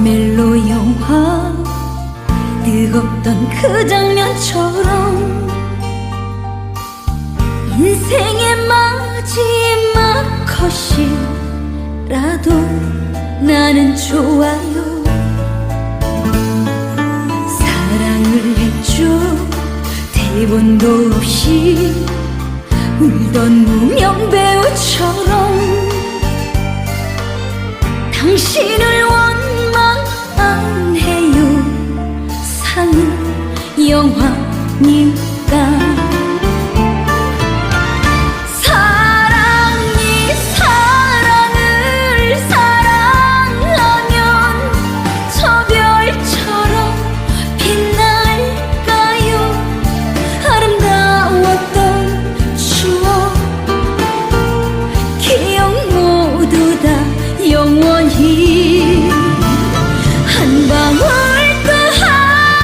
멜로 영화 뜨겁던 그 장면처럼 인생의 마지막 컷이라도 나는 좋아요. 사랑을 했죠. 대본도 없이 울던 무명 배우처럼 당신을 원망 안 해요. 상은 영화니까. 영원히